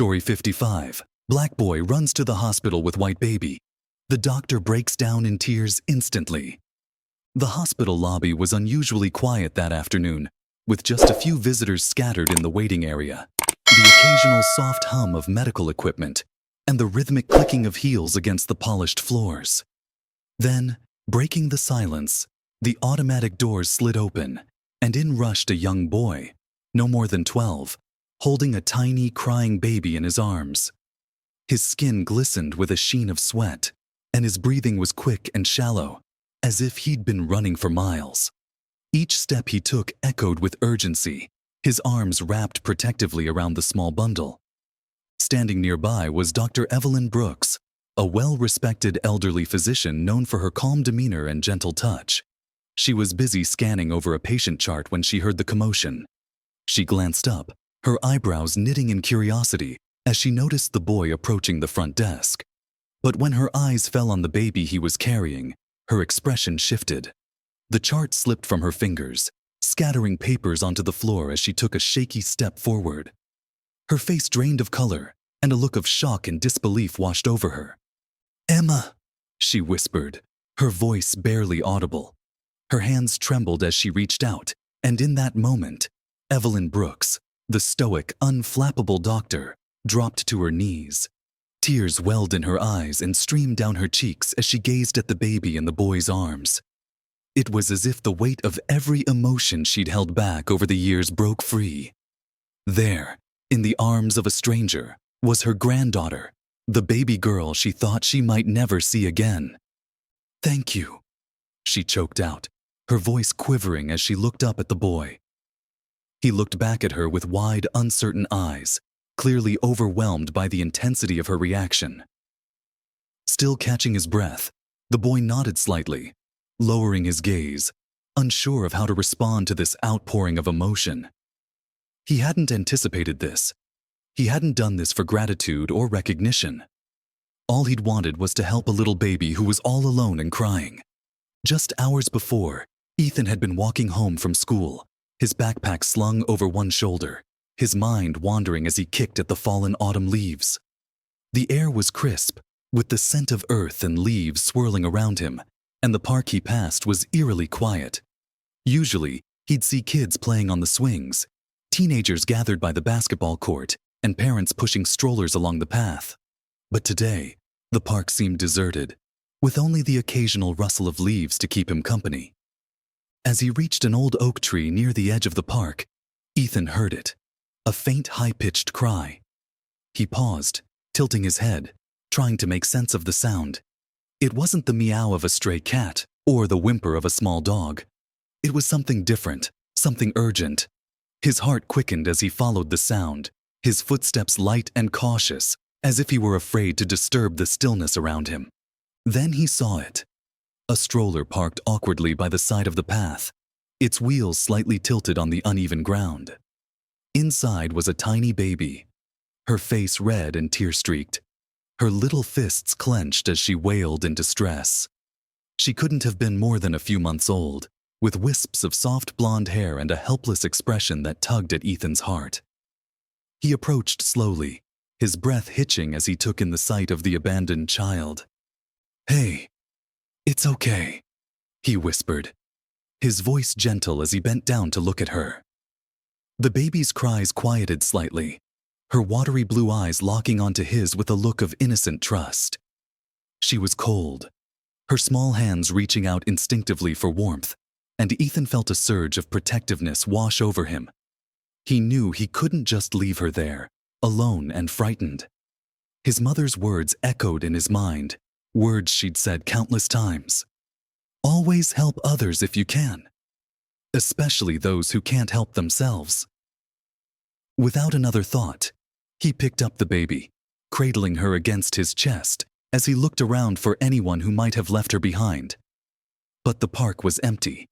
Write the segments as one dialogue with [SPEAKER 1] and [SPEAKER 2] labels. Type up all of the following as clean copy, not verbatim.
[SPEAKER 1] Story 55. Black boy runs to the hospital with white baby. The doctor breaks down in tears instantly. The hospital lobby was unusually quiet that afternoon, with just a few visitors scattered in the waiting area. The occasional soft hum of medical equipment and the rhythmic clicking of heels against the polished floors. Then, breaking the silence, the automatic doors slid open, and in rushed a young boy, no more than 12, holding a tiny, crying baby in his arms. His skin glistened with a sheen of sweat, and his breathing was quick and shallow, as if he'd been running for miles. Each step he took echoed with urgency, his arms wrapped protectively around the small bundle. Standing nearby was Dr. Evelyn Brooks, a well-respected elderly physician known for her calm demeanor and gentle touch. She was busy scanning over a patient chart when she heard the commotion. She glanced up, her eyebrows knitting in curiosity as she noticed the boy approaching the front desk. But when her eyes fell on the baby he was carrying, her expression shifted. The chart slipped from her fingers, scattering papers onto the floor as she took a shaky step forward. Her face drained of color, and a look of shock and disbelief washed over her. "Emma," she whispered, her voice barely audible. Her hands trembled as she reached out, and in that moment, Evelyn Brooks, the stoic, unflappable doctor, dropped to her knees. Tears welled in her eyes and streamed down her cheeks as she gazed at the baby in the boy's arms. It was as if the weight of every emotion she'd held back over the years broke free. There, in the arms of a stranger, was her granddaughter, the baby girl she thought she might never see again. "Thank you," she choked out, her voice quivering as she looked up at the boy. He looked back at her with wide, uncertain eyes, clearly overwhelmed by the intensity of her reaction. Still catching his breath, the boy nodded slightly, lowering his gaze, unsure of how to respond to this outpouring of emotion. He hadn't anticipated this. He hadn't done this for gratitude or recognition. All he'd wanted was to help a little baby who was all alone and crying. Just hours before, Ethan had been walking home from school, his backpack slung over one shoulder, his mind wandering as he kicked at the fallen autumn leaves. The air was crisp, with the scent of earth and leaves swirling around him, and the park he passed was eerily quiet. Usually, he'd see kids playing on the swings, teenagers gathered by the basketball court, and parents pushing strollers along the path. But today, the park seemed deserted, with only the occasional rustle of leaves to keep him company. As he reached an old oak tree near the edge of the park, Ethan heard it, a faint, high-pitched cry. He paused, tilting his head, trying to make sense of the sound. It wasn't the meow of a stray cat or the whimper of a small dog. It was something different, something urgent. His heart quickened as he followed the sound, his footsteps light and cautious, as if he were afraid to disturb the stillness around him. Then he saw it. A stroller parked awkwardly by the side of the path, its wheels slightly tilted on the uneven ground. Inside was a tiny baby, her face red and tear-streaked, her little fists clenched as she wailed in distress. She couldn't have been more than a few months old, with wisps of soft blonde hair and a helpless expression that tugged at Ethan's heart. He approached slowly, his breath hitching as he took in the sight of the abandoned child. "Hey, it's okay," he whispered, his voice gentle as he bent down to look at her. The baby's cries quieted slightly, her watery blue eyes locking onto his with a look of innocent trust. She was cold, her small hands reaching out instinctively for warmth, and Ethan felt a surge of protectiveness wash over him. He knew he couldn't just leave her there, alone and frightened. His mother's words echoed in his mind, words she'd said countless times. "Always help others if you can, especially those who can't help themselves." Without another thought, he picked up the baby, cradling her against his chest as he looked around for anyone who might have left her behind. But the park was empty,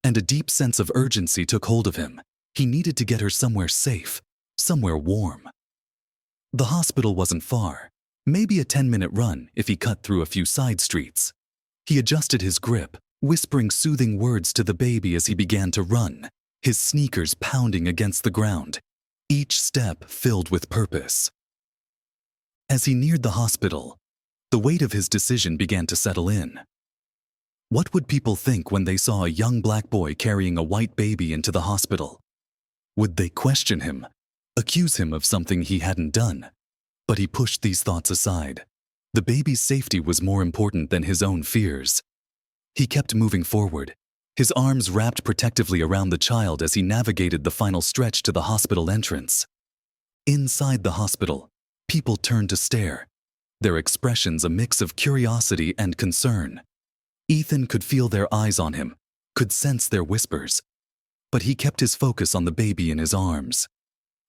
[SPEAKER 1] and a deep sense of urgency took hold of him. He needed to get her somewhere safe, somewhere warm. The hospital wasn't far, maybe a 10-minute run if he cut through a few side streets. He adjusted his grip, whispering soothing words to the baby as he began to run, his sneakers pounding against the ground, each step filled with purpose. As he neared the hospital, the weight of his decision began to settle in. What would people think when they saw a young black boy carrying a white baby into the hospital? Would they question him, accuse him of something he hadn't done? But he pushed these thoughts aside. The baby's safety was more important than his own fears. He kept moving forward, his arms wrapped protectively around the child as he navigated the final stretch to the hospital entrance. Inside the hospital, people turned to stare, their expressions a mix of curiosity and concern. Ethan could feel their eyes on him, could sense their whispers, but he kept his focus on the baby in his arms.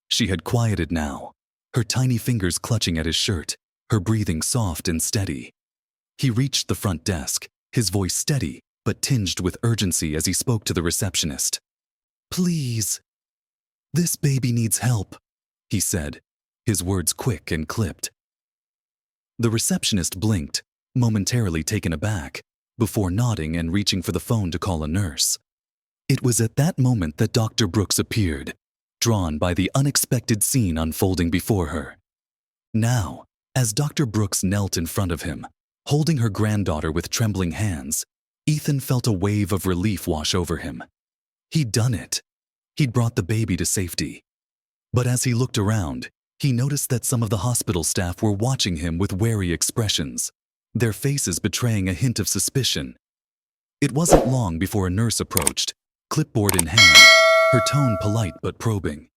[SPEAKER 1] She had quieted now, her tiny fingers clutching at his shirt, her breathing soft and steady. He reached the front desk, his voice steady but tinged with urgency as he spoke to the receptionist. "Please, this baby needs help," he said, his words quick and clipped. The receptionist blinked, momentarily taken aback, before nodding and reaching for the phone to call a nurse. It was at that moment that Dr. Brooks appeared, drawn by the unexpected scene unfolding before her. Now, as Dr. Brooks knelt in front of him, holding her granddaughter with trembling hands, Ethan felt a wave of relief wash over him. He'd done it. He'd brought the baby to safety. But as he looked around, he noticed that some of the hospital staff were watching him with wary expressions, their faces betraying a hint of suspicion. It wasn't long before a nurse approached, clipboard in hand, her tone polite but probing.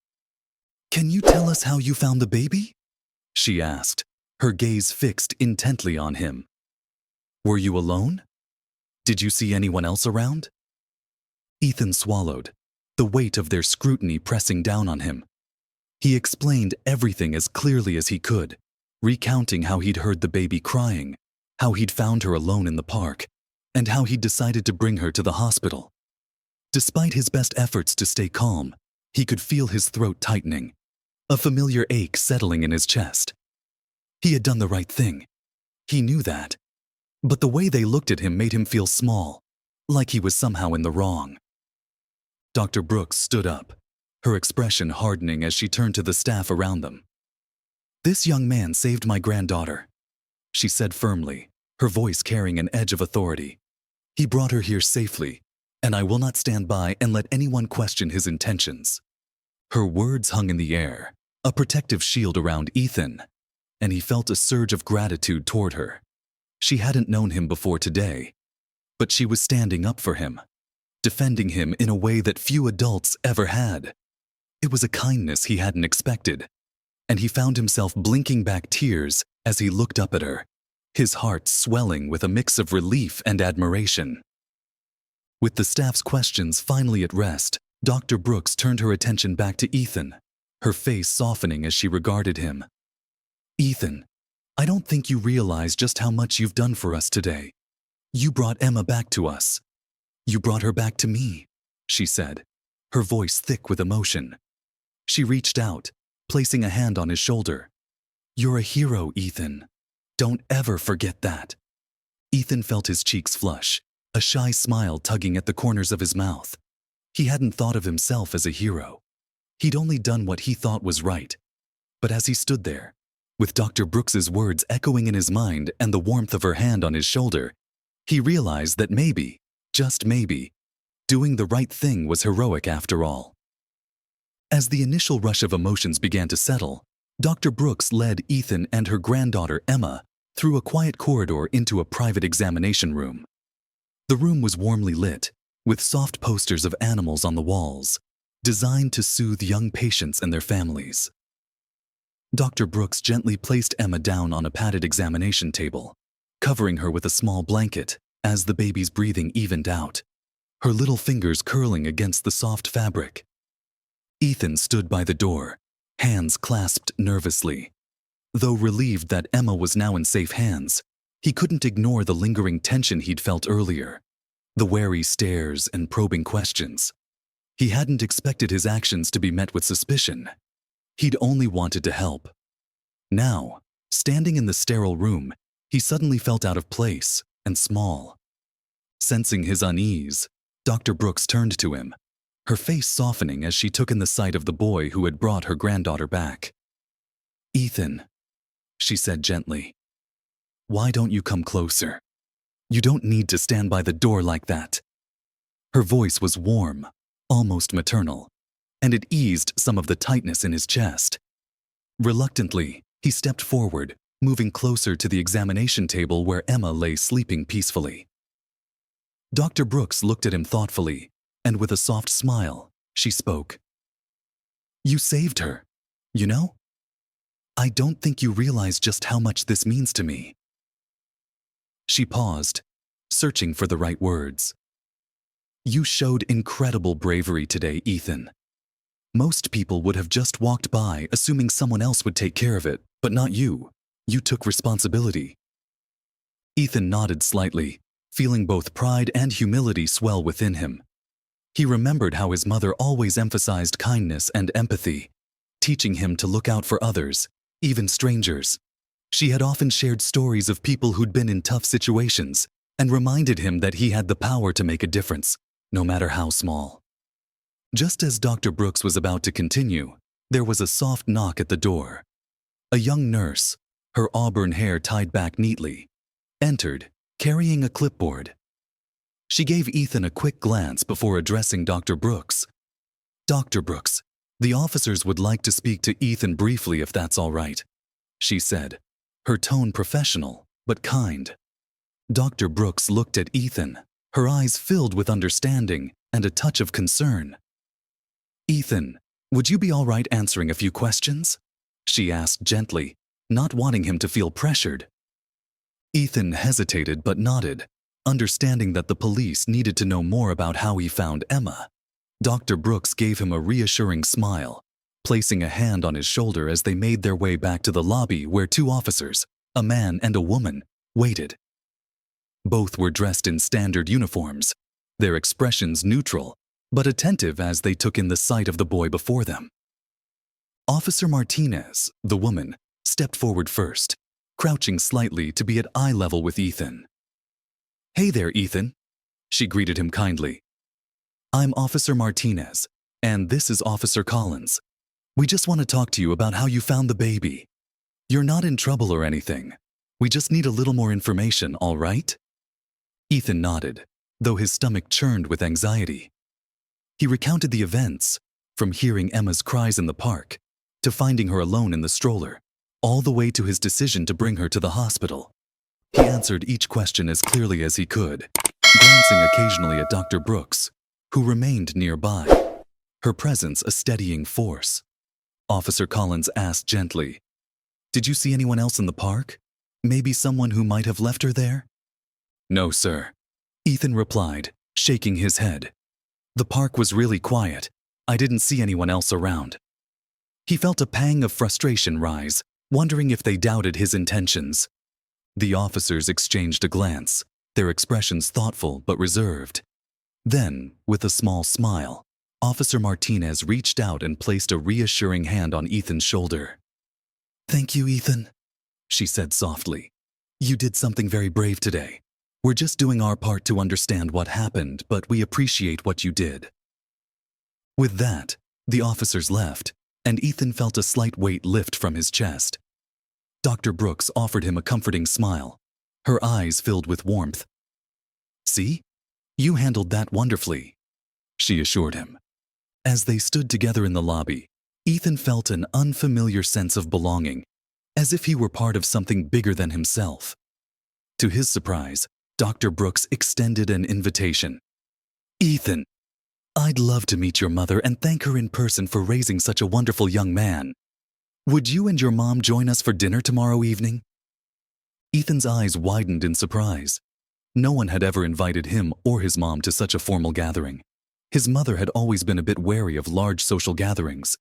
[SPEAKER 1] "Can you tell us how you found the baby?" she asked, her gaze fixed intently on him. "Were you alone? Did you see anyone else around?" Ethan swallowed, the weight of their scrutiny pressing down on him. He explained everything as clearly as he could, recounting how he'd heard the baby crying, how he'd found her alone in the park, and how he'd decided to bring her to the hospital. Despite his best efforts to stay calm, he could feel his throat tightening, a familiar ache settling in his chest. He had done the right thing. He knew that. But the way they looked at him made him feel small, like he was somehow in the wrong. Dr. Brooks stood up, her expression hardening as she turned to the staff around them. "This young man saved my granddaughter," she said firmly, her voice carrying an edge of authority. "He brought her here safely, and I will not stand by and let anyone question his intentions." Her words hung in the air, a protective shield around Ethan, and he felt a surge of gratitude toward her. She hadn't known him before today, but she was standing up for him, defending him in a way that few adults ever had. It was a kindness he hadn't expected, and he found himself blinking back tears as he looked up at her, his heart swelling with a mix of relief and admiration. With the staff's questions finally at rest, Dr. Brooks turned her attention back to Ethan, her face softening as she regarded him. "Ethan, I don't think you realize just how much you've done for us today. You brought Emma back to us. You brought her back to me," she said, her voice thick with emotion. She reached out, placing a hand on his shoulder. "You're a hero, Ethan. Don't ever forget that." Ethan felt his cheeks flush, a shy smile tugging at the corners of his mouth. He hadn't thought of himself as a hero. He'd only done what he thought was right. But as he stood there, with Dr. Brooks's words echoing in his mind and the warmth of her hand on his shoulder, he realized that maybe, just maybe, doing the right thing was heroic after all. As the initial rush of emotions began to settle, Dr. Brooks led Ethan and her granddaughter Emma through a quiet corridor into a private examination room. The room was warmly lit, with soft posters of animals on the walls, designed to soothe young patients and their families. Dr. Brooks gently placed Emma down on a padded examination table, covering her with a small blanket as the baby's breathing evened out, her little fingers curling against the soft fabric. Ethan stood by the door, hands clasped nervously. Though relieved that Emma was now in safe hands, he couldn't ignore the lingering tension he'd felt earlier, the wary stares and probing questions. He hadn't expected his actions to be met with suspicion. He'd only wanted to help. Now, standing in the sterile room, he suddenly felt out of place and small. Sensing his unease, Dr. Brooks turned to him, her face softening as she took in the sight of the boy who had brought her granddaughter back. "Ethan," she said gently. Why don't you come closer? You don't need to stand by the door like that. Her voice was warm, almost maternal, and it eased some of the tightness in his chest. Reluctantly, he stepped forward, moving closer to the examination table where Emma lay sleeping peacefully. Dr. Brooks looked at him thoughtfully, and with a soft smile, she spoke. You saved her, you know? I don't think you realize just how much this means to me. She paused, searching for the right words. You showed incredible bravery today, Ethan. Most people would have just walked by, assuming someone else would take care of it, but not you. You took responsibility. Ethan nodded slightly, feeling both pride and humility swell within him. He remembered how his mother always emphasized kindness and empathy, teaching him to look out for others, even strangers. She had often shared stories of people who'd been in tough situations and reminded him that he had the power to make a difference, no matter how small. Just as Dr. Brooks was about to continue, there was a soft knock at the door. A young nurse, her auburn hair tied back neatly, entered, carrying a clipboard. She gave Ethan a quick glance before addressing Dr. Brooks. Dr. Brooks, the officers would like to speak to Ethan briefly if that's all right, she said, her tone professional but kind. Dr. Brooks looked at Ethan, her eyes filled with understanding and a touch of concern. Ethan, would you be all right answering a few questions? She asked gently, not wanting him to feel pressured. Ethan hesitated but nodded, understanding that the police needed to know more about how he found Emma. Dr. Brooks gave him a reassuring smile, placing a hand on his shoulder as they made their way back to the lobby where two officers, a man and a woman, waited. Both were dressed in standard uniforms, their expressions neutral, but attentive as they took in the sight of the boy before them. Officer Martinez, the woman, stepped forward first, crouching slightly to be at eye level with Ethan. Hey there, Ethan, she greeted him kindly. I'm Officer Martinez, and this is Officer Collins. We just want to talk to you about how you found the baby. You're not in trouble or anything. We just need a little more information, all right? Ethan nodded, though his stomach churned with anxiety. He recounted the events, from hearing Emma's cries in the park, to finding her alone in the stroller, all the way to his decision to bring her to the hospital. He answered each question as clearly as he could, glancing occasionally at Dr. Brooks, who remained nearby, her presence a steadying force. Officer Collins asked gently, Did you see anyone else in the park? Maybe someone who might have left her there? No, sir, Ethan replied, shaking his head. The park was really quiet. I didn't see anyone else around. He felt a pang of frustration rise, wondering if they doubted his intentions. The officers exchanged a glance, their expressions thoughtful but reserved. Then, with a small smile, Officer Martinez reached out and placed a reassuring hand on Ethan's shoulder. Thank you, Ethan, she said softly. You did something very brave today. We're just doing our part to understand what happened, but we appreciate what you did. With that, the officers left, and Ethan felt a slight weight lift from his chest. Dr. Brooks offered him a comforting smile, her eyes filled with warmth. See? You handled that wonderfully, she assured him. As they stood together in the lobby, Ethan felt an unfamiliar sense of belonging, as if he were part of something bigger than himself. To his surprise, Dr. Brooks extended an invitation. Ethan, I'd love to meet your mother and thank her in person for raising such a wonderful young man. Would you and your mom join us for dinner tomorrow evening? Ethan's eyes widened in surprise. No one had ever invited him or his mom to such a formal gathering. His mother had always been a bit wary of large social gatherings,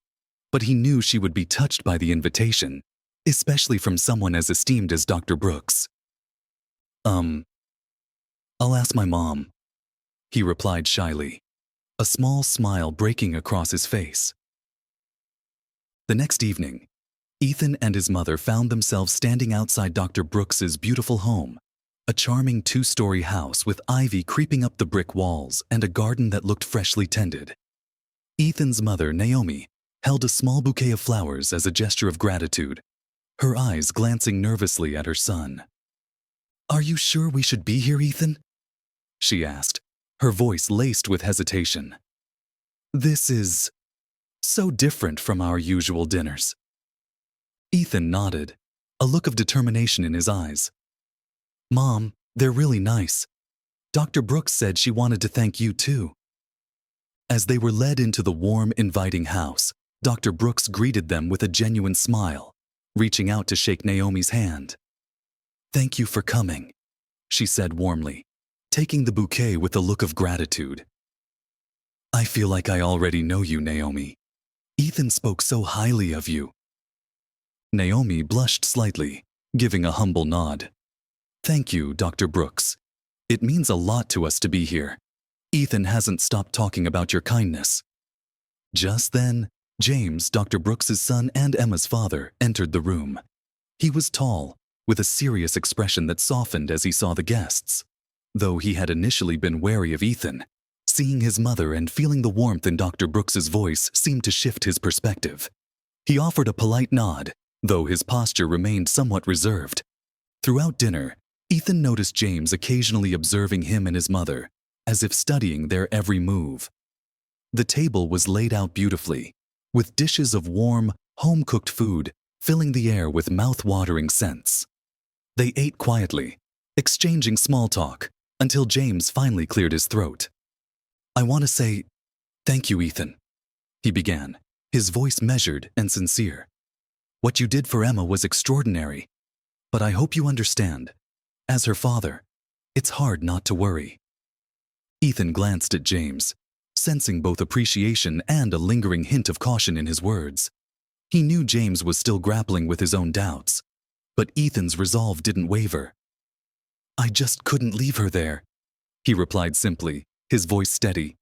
[SPEAKER 1] but he knew she would be touched by the invitation, especially from someone as esteemed as Dr. Brooks. I'll ask my mom, he replied shyly, a small smile breaking across his face. The next evening, Ethan and his mother found themselves standing outside Dr. Brooks's beautiful home, a charming two-story house with ivy creeping up the brick walls and a garden that looked freshly tended. Ethan's mother, Naomi, held a small bouquet of flowers as a gesture of gratitude, her eyes glancing nervously at her son. "Are you sure we should be here, Ethan?" she asked, her voice laced with hesitation. "This is so different from our usual dinners." Ethan nodded, a look of determination in his eyes. "Mom, they're really nice. Dr. Brooks said she wanted to thank you too." As they were led into the warm, inviting house, Dr. Brooks greeted them with a genuine smile, reaching out to shake Naomi's hand. "Thank you for coming," she said warmly, taking the bouquet with a look of gratitude. "I feel like I already know you, Naomi. Ethan spoke so highly of you." Naomi blushed slightly, giving a humble nod. "Thank you, Dr. Brooks. It means a lot to us to be here. Ethan hasn't stopped talking about your kindness." Just then, James, Dr. Brooks's son and Emma's father, entered the room. He was tall, with a serious expression that softened as he saw the guests. Though he had initially been wary of Ethan, seeing his mother and feeling the warmth in Dr. Brooks's voice seemed to shift his perspective. He offered a polite nod, though his posture remained somewhat reserved. Throughout dinner, Ethan noticed James occasionally observing him and his mother, as if studying their every move. The table was laid out beautifully, with dishes of warm, home-cooked food filling the air with mouth-watering scents. They ate quietly, exchanging small talk, until James finally cleared his throat. "I want to say thank you, Ethan," he began, his voice measured and sincere. "What you did for Emma was extraordinary, but I hope you understand. As her father, it's hard not to worry." Ethan glanced at James, sensing both appreciation and a lingering hint of caution in his words. He knew James was still grappling with his own doubts, but Ethan's resolve didn't waver. "I just couldn't leave her there," he replied simply, his voice steady.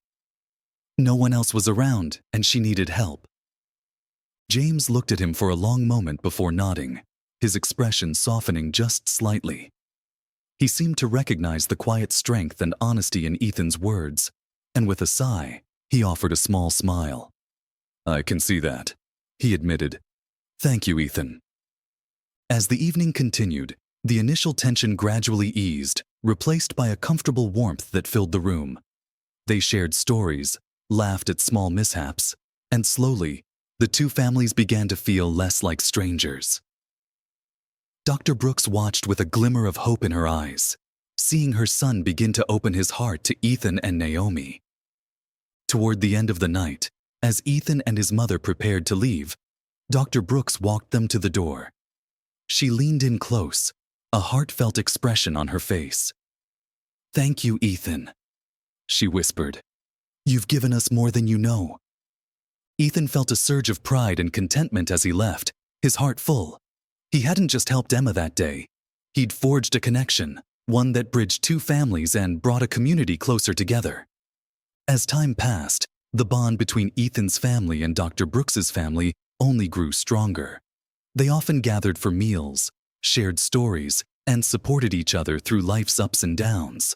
[SPEAKER 1] "No one else was around, and she needed help." James looked at him for a long moment before nodding, his expression softening just slightly. He seemed to recognize the quiet strength and honesty in Ethan's words, and with a sigh, he offered a small smile. "I can see that," he admitted. "Thank you, Ethan." As the evening continued, the initial tension gradually eased, replaced by a comfortable warmth that filled the room. They shared stories, laughed at small mishaps, and slowly, the two families began to feel less like strangers. Dr. Brooks watched with a glimmer of hope in her eyes, seeing her son begin to open his heart to Ethan and Naomi. Toward the end of the night, as Ethan and his mother prepared to leave, Dr. Brooks walked them to the door. She leaned in close, a heartfelt expression on her face. "Thank you, Ethan," she whispered. "You've given us more than you know." Ethan felt a surge of pride and contentment as he left, his heart full. He hadn't just helped Emma that day. He'd forged a connection, one that bridged two families and brought a community closer together. As time passed, the bond between Ethan's family and Dr. Brooks's family only grew stronger. They often gathered for meals, shared stories, and supported each other through life's ups and downs.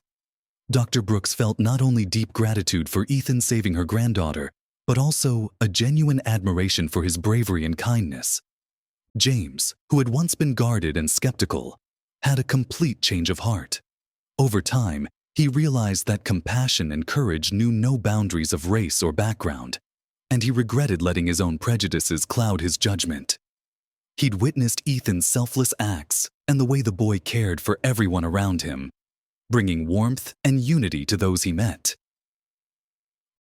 [SPEAKER 1] Dr. Brooks felt not only deep gratitude for Ethan saving her granddaughter, but also a genuine admiration for his bravery and kindness. James, who had once been guarded and skeptical, had a complete change of heart. Over time, he realized that compassion and courage knew no boundaries of race or background, and he regretted letting his own prejudices cloud his judgment. He'd witnessed Ethan's selfless acts and the way the boy cared for everyone around him, bringing warmth and unity to those he met.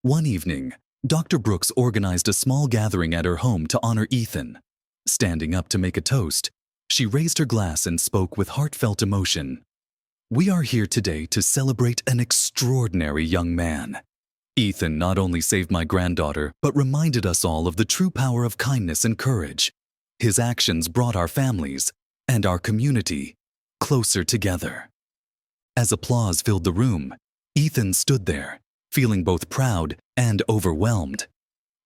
[SPEAKER 1] One evening, Dr. Brooks organized a small gathering at her home to honor Ethan. Standing up to make a toast, she raised her glass and spoke with heartfelt emotion. "We are here today to celebrate an extraordinary young man. Ethan not only saved my granddaughter, but reminded us all of the true power of kindness and courage. His actions brought our families and our community closer together." As applause filled the room, Ethan stood there, feeling both proud and overwhelmed.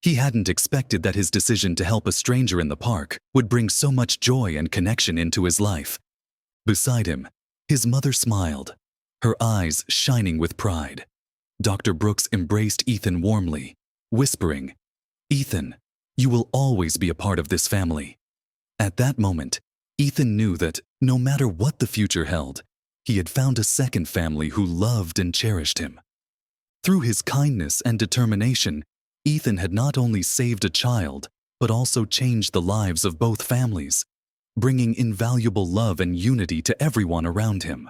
[SPEAKER 1] He hadn't expected that his decision to help a stranger in the park would bring so much joy and connection into his life. Beside him, his mother smiled, her eyes shining with pride. Dr. Brooks embraced Ethan warmly, whispering, "Ethan, you will always be a part of this family." At that moment, Ethan knew that, no matter what the future held, he had found a second family who loved and cherished him. Through his kindness and determination, Ethan had not only saved a child, but also changed the lives of both families, bringing invaluable love and unity to everyone around him.